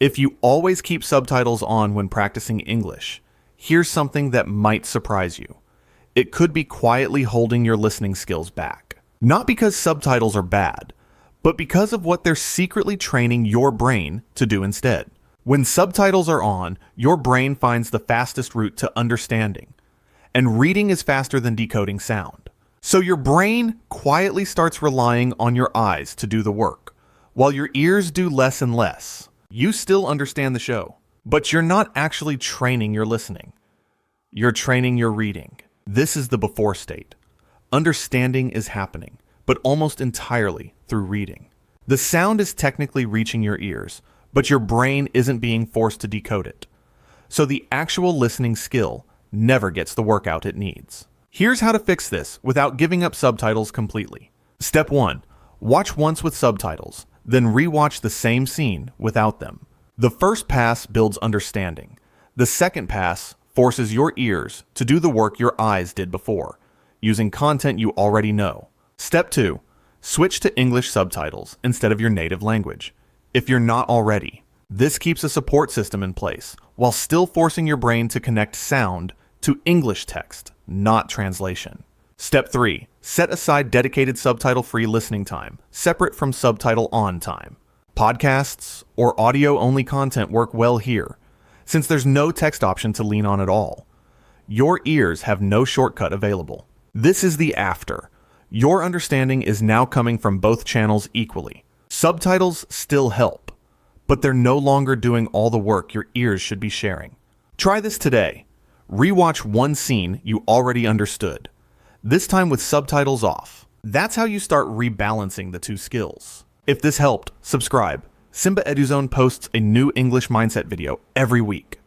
If you always keep subtitles on when practicing English, here's something that might surprise you. It could be quietly holding your listening skills back. Not because subtitles are bad, but because of what they're secretly training your brain to do instead. When subtitles are on, your brain finds the fastest route to understanding, and reading is faster than decoding sound. So your brain quietly starts relying on your eyes to do the work, while your ears do less and less. You still understand the show, but you're not actually training your listening. You're training your reading. This is the before state. Understanding is happening, but almost entirely through reading. The sound is technically reaching your ears, but your brain isn't being forced to decode it. So the actual listening skill never gets the workout it needs. Here's how to fix this without giving up subtitles completely. Step 1. Watch once with subtitles, then rewatch the same scene without them. The first pass builds understanding. The second pass forces your ears to do the work your eyes did before, using content you already know. Step 2. Switch to English subtitles instead of your native language, if you're not already. This keeps a support system in place, while still forcing your brain to connect sound to English text, not translation. Step 3. Set aside dedicated subtitle-free listening time, separate from subtitle-on time. Podcasts or audio-only content work well here, since there's no text option to lean on at all. Your ears have no shortcut available. This is the after. Your understanding is now coming from both channels equally. Subtitles still help, but they're no longer doing all the work your ears should be sharing. Try this today. Rewatch one scene you already understood, this time with subtitles off. That's how you start rebalancing the two skills. If this helped, subscribe. Simba Eduzone posts a new English mindset video every week.